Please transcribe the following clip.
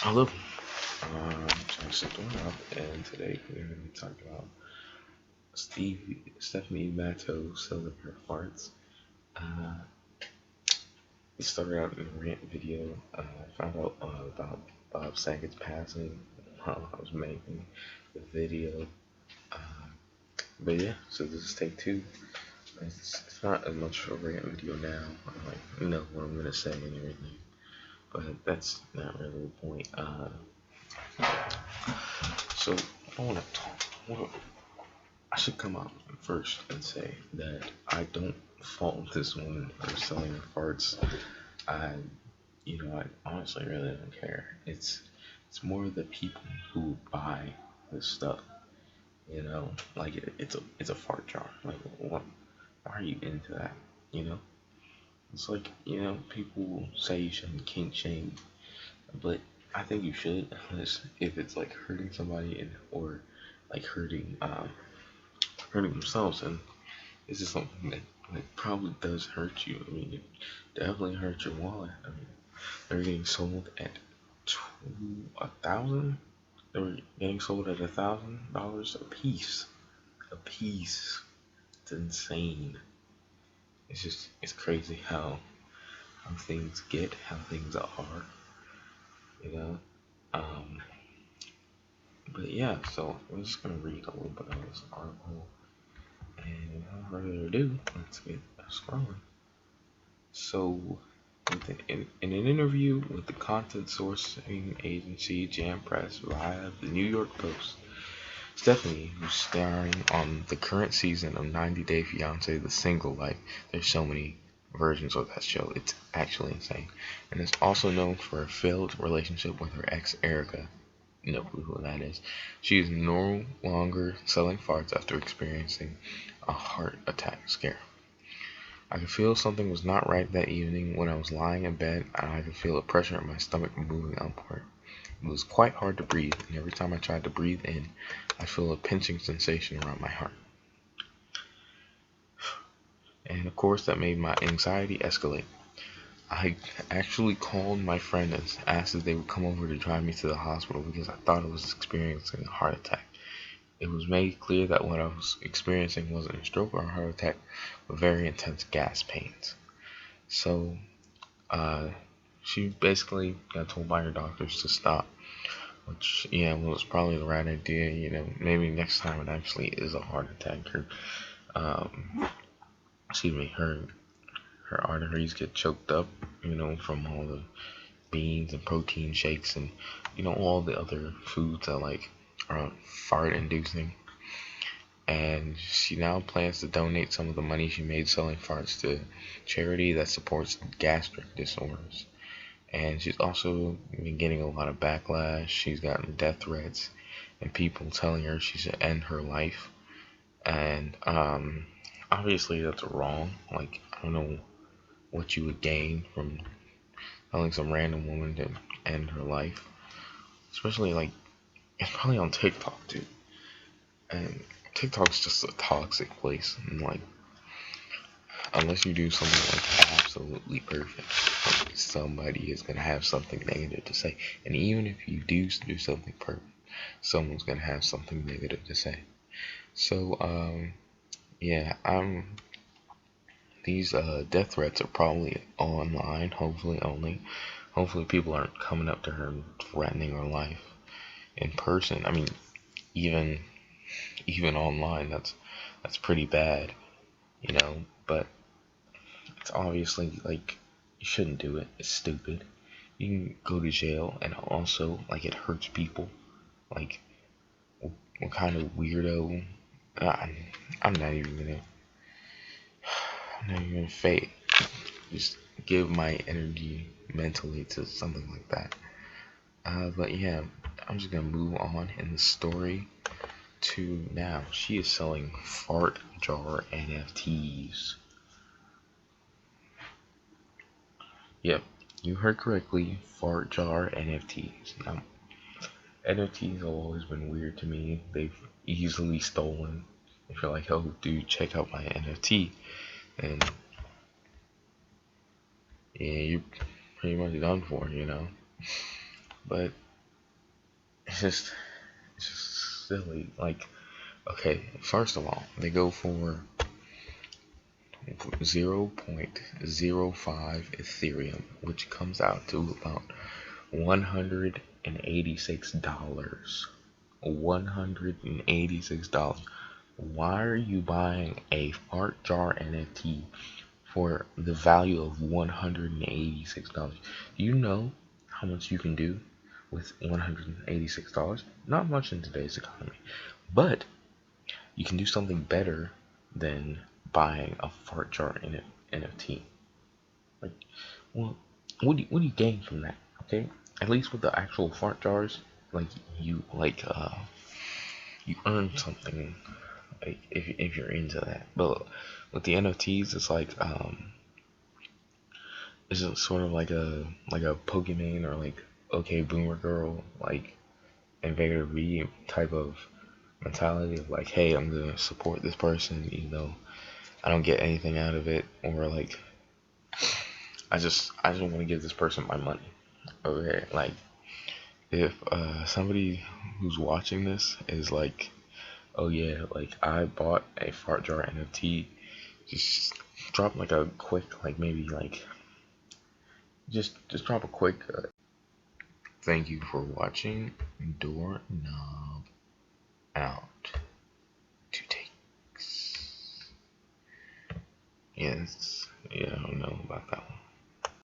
Hello, Johnson up, and today we're going to be talking about Stephanie Matto selling her farts. Uh, we started out in a rant video. Found out about Bob Saget's passing while I was making the video. Uh, but yeah, so this is take two. It's not as much of a rant video now. I know what I'm going to say and everything, but that's not really the point. So I want to talk. I should come out first and say that I don't fault this woman for selling her farts. I, I honestly really don't care. It's more the people who buy this stuff. Like it's a fart jar. Like why are you into that? You know, it's like people say you shouldn't kink shame, but I think you should, unless if it's like hurting somebody or like hurting themselves, and this is something that probably does hurt you. I mean, it definitely hurts your wallet. I mean, they're getting sold at 1,000. They were getting sold at $1,000 a piece. A piece. It's insane. It's crazy how things get, how things are. You know. Um. But yeah, so I'm just gonna read a little bit of this article, and without further ado, let's get scrolling. So, in an interview with the content sourcing agency Jam Press via the New York Post, Stephanie, who's starring on the current season of 90 Day Fiancé The Single Life, there's so many versions of that show, it's actually insane, and is also known for a failed relationship with her ex Erica. No clue who that is. She is no longer selling farts after experiencing a heart attack scare. I could feel something was not right that evening when I was lying in bed, and I could feel a pressure in my stomach moving upward. It was quite hard to breathe, and every time I tried to breathe in, I feel a pinching sensation around my heart. And of course, that made my anxiety escalate. I actually called my friend and asked if they would come over to drive me to the hospital because I thought I was experiencing a heart attack. It was made clear that what I was experiencing wasn't a stroke or a heart attack, but very intense gas pains. So, uh, she basically got told by her doctors to stop, which, yeah, was probably the right idea. Maybe next time it actually is a heart attack. Um, excuse me, her arteries get choked up, from all the beans and protein shakes and, all the other foods that, like, are fart inducing. And she now plans to donate some of the money she made selling farts to charity that supports gastric disorders. And she's also been getting a lot of backlash. She's gotten death threats and people telling her she should end her life. And obviously that's wrong. Like, I don't know what you would gain from telling some random woman to end her life. Especially, like, it's probably on TikTok too. And TikTok's just a toxic place. And, like, unless you do something like absolutely perfect, like, somebody is gonna have something negative to say. And even if you do something perfect, someone's gonna have something negative to say. So, yeah, these death threats are probably online, hopefully only. Hopefully people aren't coming up to her and threatening her life in person. I mean, even online, that's pretty bad, But it's obviously, like, you shouldn't do it. It's stupid. You can go to jail, and also, like, it hurts people. Like, what kind of weirdo? I'm not even gonna. I'm not even gonna fake. Just give my energy mentally to something like that. But yeah, I'm just gonna move on in the story to now. She is selling fart jar NFTs. Yep, you heard correctly. Fart jar NFTs. Now, NFTs have always been weird to me. They've easily stolen. If you're like, oh, dude, check out my NFT, and yeah, you're pretty much done for, But just it's just silly. Like, okay, first of all, they go for 0.05 Ethereum, which comes out to about $186. $186. Why are you buying a fart jar NFT for the value of $186? Do you know how much you can do with $186? Not much in today's economy, but you can do something better than buying a fart jar NFT. Like, well, what do you gain from that? Okay, at least with the actual fart jars, like you earn something, like if you're into that. But with the NFTs, it's like it's sort of like a Pokemon or like okay Boomer Girl like Invader V type of mentality of like, hey, I'm gonna support this person, even though I don't get anything out of it, or like I just want to give this person my money. Okay, like if somebody who's watching this is like, oh yeah, like I bought a fart jar NFT, just drop like a quick, like maybe like just drop a quick. Thank you for watching. Doorknob out. 2 takes. Yes, yeah, I don't know about that one.